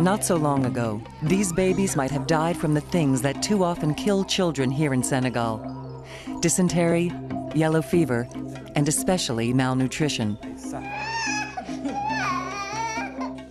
Not so long ago, these babies might have died from the things that too often kill children here in Senegal: dysentery, yellow fever, and especially malnutrition.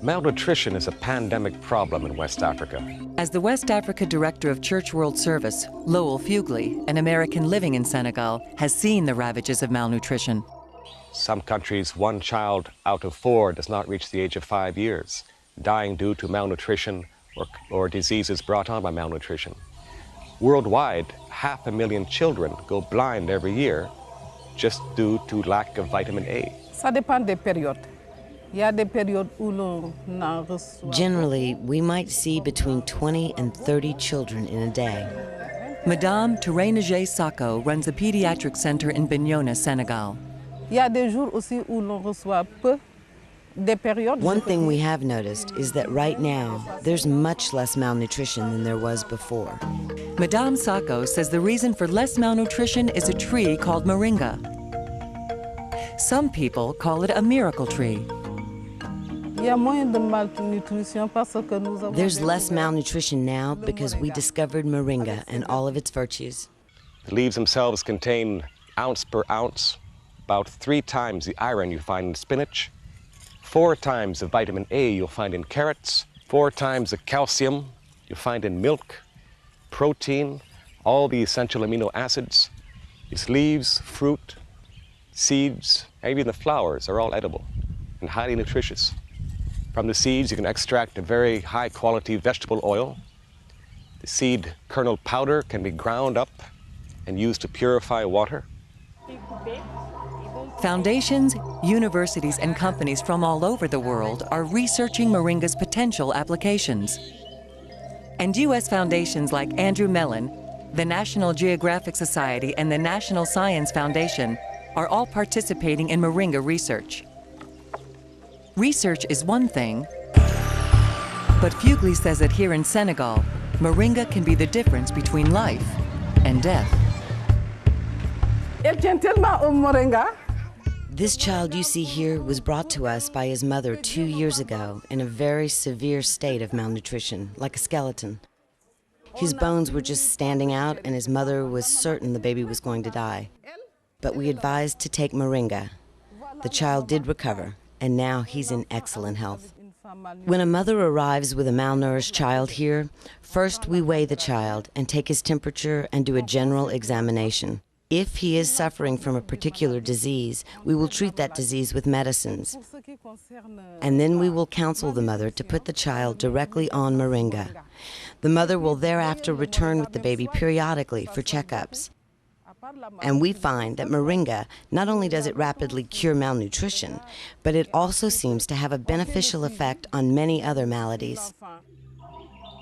Malnutrition is a pandemic problem in West Africa. As the West Africa Director of Church World Service, Lowell Fugley, an American living in Senegal, has seen the ravages of malnutrition. Some countries, 1 child out of 4 does not reach the age of 5 years, dying due to malnutrition or diseases brought on by malnutrition. Worldwide, 500,000 children go blind every year just due to lack of vitamin A. Ça dépend des périodes. Generally, we might see between 20 and 30 children in a day. Madame Tourénégé Sako runs a pediatric center in Bignona, Senegal. One thing we have noticed is that right now, there's much less malnutrition than there was before. Madame Sako says the reason for less malnutrition is a tree called Moringa. Some people call it a miracle tree. There's less malnutrition now because we discovered Moringa and all of its virtues. The leaves themselves contain, ounce per ounce, about 3 times the iron you find in spinach, 4 times the vitamin A you'll find in carrots, 4 times the calcium you'll find in milk, protein, all the essential amino acids. Its leaves, fruit, seeds, and even the flowers are all edible and highly nutritious. From the seeds, you can extract a very high-quality vegetable oil. The seed kernel powder can be ground up and used to purify water. Foundations, universities, and companies from all over the world are researching Moringa's potential applications. And U.S. foundations like Andrew Mellon, the National Geographic Society, and the National Science Foundation are all participating in Moringa research. Research is one thing, but Fugley says that here in Senegal, Moringa can be the difference between life and death. This child you see here was brought to us by his mother 2 years ago in a very severe state of malnutrition, like a skeleton. His bones were just standing out and his mother was certain the baby was going to die. But we advised to take Moringa. The child did recover, and now he's in excellent health. When a mother arrives with a malnourished child here, first we weigh the child and take his temperature and do a general examination. If he is suffering from a particular disease, we will treat that disease with medicines. And then we will counsel the mother to put the child directly on Moringa. The mother will thereafter return with the baby periodically for checkups. And we find that Moringa, not only does it rapidly cure malnutrition, but it also seems to have a beneficial effect on many other maladies.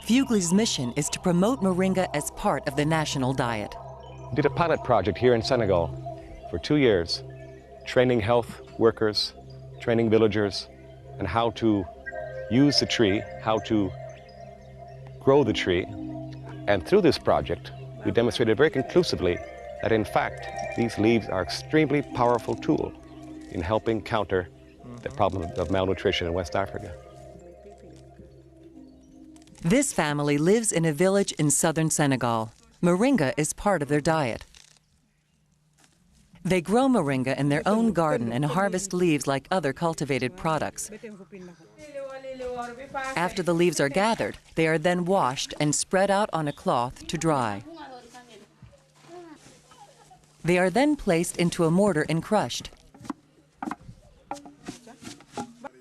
Fugley's mission is to promote Moringa as part of the national diet. We did a pilot project here in Senegal for 2 years, training health workers, training villagers, and how to use the tree, how to grow the tree. And through this project, we demonstrated very conclusively that in fact, these leaves are an extremely powerful tool in helping counter the problem of malnutrition in West Africa. This family lives in a village in southern Senegal. Moringa is part of their diet. They grow moringa in their own garden and harvest leaves like other cultivated products. After the leaves are gathered, they are then washed and spread out on a cloth to dry. They are then placed into a mortar and crushed.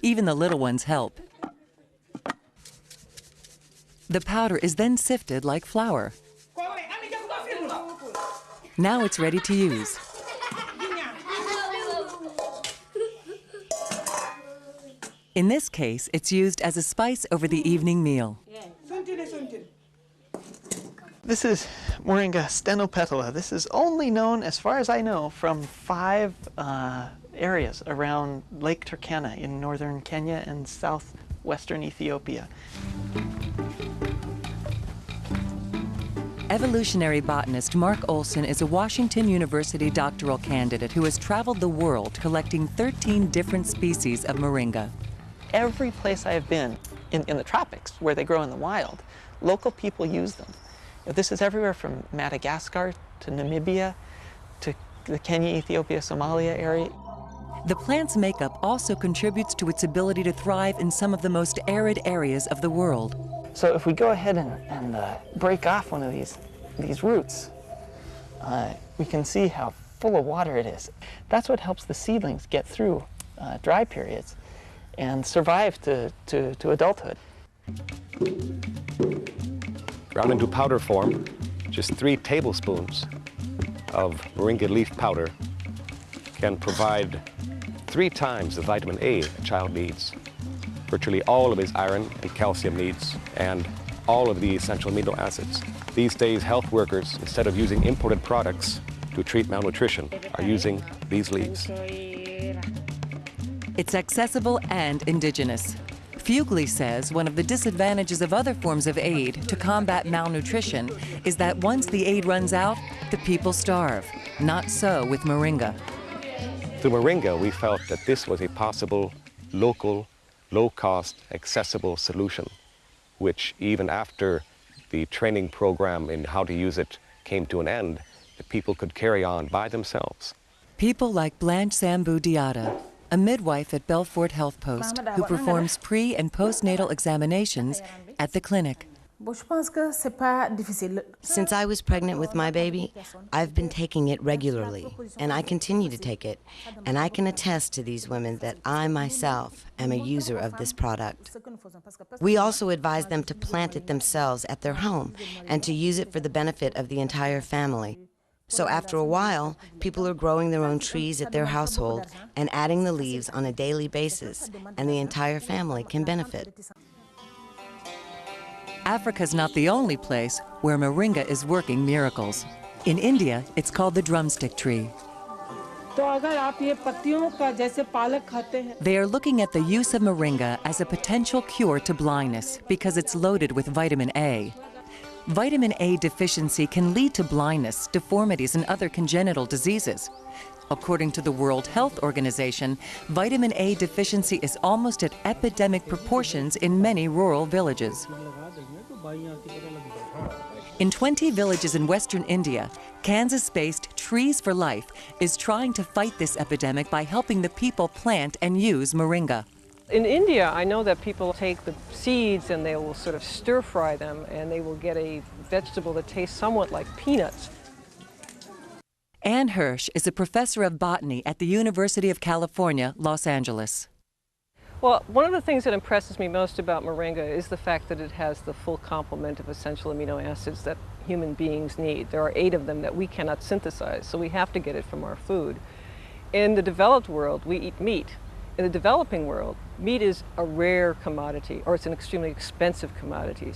Even the little ones help. The powder is then sifted like flour. Now it's ready to use. In this case, it's used as a spice over the evening meal. This is Moringa stenopetala. This is only known, as far as I know, from 5 areas around Lake Turkana in northern Kenya and southwestern Ethiopia. Evolutionary botanist Mark Olson is a Washington University doctoral candidate who has traveled the world collecting 13 different species of moringa. Every place I've been, in the tropics where they grow in the wild. Local people use them. This is everywhere from Madagascar to Namibia to the Kenya, Ethiopia, Somalia area. The plant's makeup also contributes to its ability to thrive in some of the most arid areas of the world. So if we go ahead and break off one of these roots, we can see how full of water it is. That's what helps the seedlings get through dry periods and survive to adulthood. Ground into powder form, just 3 tablespoons of moringa leaf powder can provide 3 times the vitamin A a child needs, virtually all of his iron and calcium needs, and all of the essential amino acids. These days, health workers, instead of using imported products to treat malnutrition, are using these leaves. It's accessible and indigenous. Fugly says one of the disadvantages of other forms of aid to combat malnutrition is that once the aid runs out, the people starve. Not so with Moringa. Through Moringa, we felt that this was a possible, local, low-cost, accessible solution, which even after the training program in how to use it came to an end, the people could carry on by themselves. People like Blanche Sambu Diata, a midwife at Belfort Health Post who performs pre- and postnatal examinations at the clinic. Since I was pregnant with my baby, I've been taking it regularly, and I continue to take it. And I can attest to these women that I myself am a user of this product. We also advise them to plant it themselves at their home and to use it for the benefit of the entire family. So after a while, people are growing their own trees at their household and adding the leaves on a daily basis, and the entire family can benefit. Africa's not the only place where Moringa is working miracles. In India, it's called the drumstick tree. They are looking at the use of Moringa as a potential cure to blindness because it's loaded with vitamin A. Vitamin A deficiency can lead to blindness, deformities, and other congenital diseases. According to the World Health Organization, vitamin A deficiency is almost at epidemic proportions in many rural villages. In 20 villages in western India, Kansas-based Trees for Life is trying to fight this epidemic by helping the people plant and use Moringa. In India, I know that people take the seeds and they will sort of stir-fry them, and they will get a vegetable that tastes somewhat like peanuts. Ann Hirsch is a professor of botany at the University of California, Los Angeles. Well, one of the things that impresses me most about Moringa is the fact that it has the full complement of essential amino acids that human beings need. There are 8 of them that we cannot synthesize, so we have to get it from our food. In the developed world, we eat meat. In the developing world, meat is a rare commodity, or it's an extremely expensive commodity.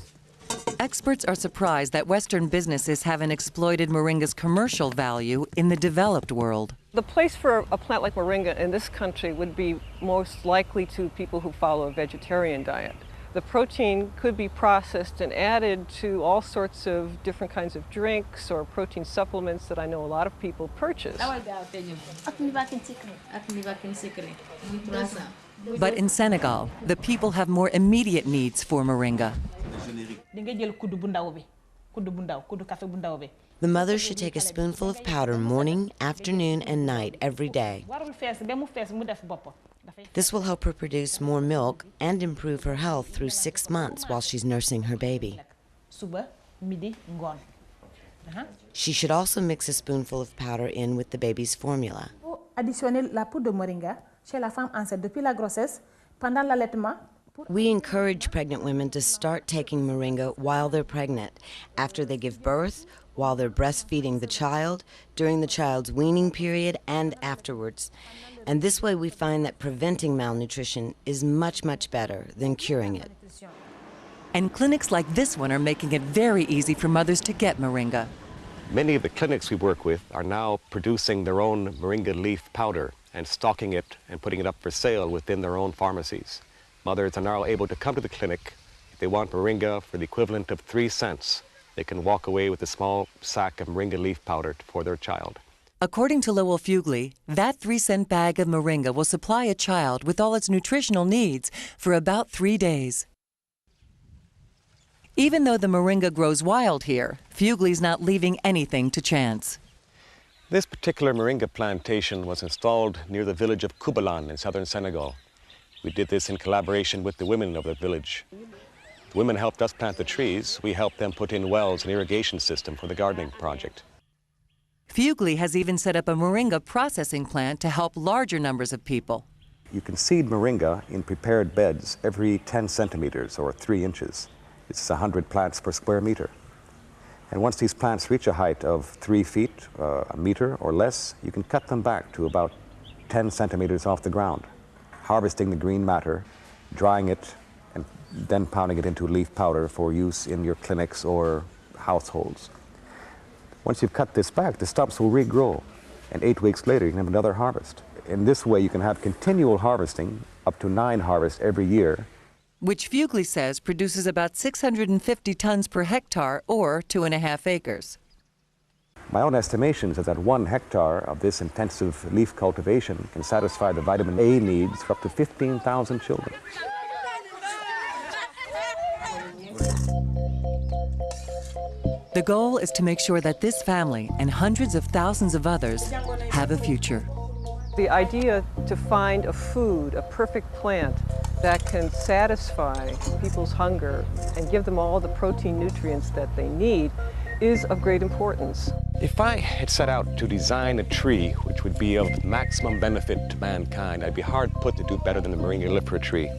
Experts are surprised that Western businesses haven't exploited Moringa's commercial value in the developed world. The place for a plant like Moringa in this country would be most likely to people who follow a vegetarian diet. The protein could be processed and added to all sorts of different kinds of drinks or protein supplements that I know a lot of people purchase. But in Senegal, the people have more immediate needs for Moringa. The mother should take a spoonful of powder morning, afternoon, and night every day. This will help her produce more milk and improve her health through 6 months while she's nursing her baby. She should also mix a spoonful of powder in with the baby's formula. We encourage pregnant women to start taking Moringa while they're pregnant, after they give birth, while they're breastfeeding the child, during the child's weaning period, and afterwards. And this way we find that preventing malnutrition is much, much better than curing it. And clinics like this one are making it very easy for mothers to get Moringa. Many of the clinics we work with are now producing their own moringa leaf powder and stocking it and putting it up for sale within their own pharmacies. Mothers are now able to come to the clinic. If they want Moringa for the equivalent of 3 cents, they can walk away with a small sack of moringa leaf powder for their child. According to Lowell Fugly, that 3-cent bag of Moringa will supply a child with all its nutritional needs for about 3 days. Even though the moringa grows wild here, Fugle's not leaving anything to chance. This particular moringa plantation was installed near the village of Kubalan in southern Senegal. We did this in collaboration with the women of the village. The women helped us plant the trees. We helped them put in wells and irrigation system for the gardening project. Fugle has even set up a moringa processing plant to help larger numbers of people. You can seed moringa in prepared beds every 10 centimeters or 3 inches. It's 100 plants per square meter. And once these plants reach a height of 3 feet, a meter or less, you can cut them back to about 10 centimeters off the ground, harvesting the green matter, drying it, and then pounding it into leaf powder for use in your clinics or households. Once you've cut this back, the stumps will regrow, and 8 weeks later you can have another harvest. In this way you can have continual harvesting, up to 9 harvests every year, which Fugle says produces about 650 tons per hectare, or 2.5 acres. My own estimations is that 1 hectare of this intensive leaf cultivation can satisfy the vitamin A needs for up to 15,000 children. The goal is to make sure that this family and hundreds of thousands of others have a future. The idea to find a food, a perfect plant, that can satisfy people's hunger and give them all the protein nutrients that they need is of great importance. If I had set out to design a tree which would be of maximum benefit to mankind, I'd be hard put to do better than the Moringa lifer tree.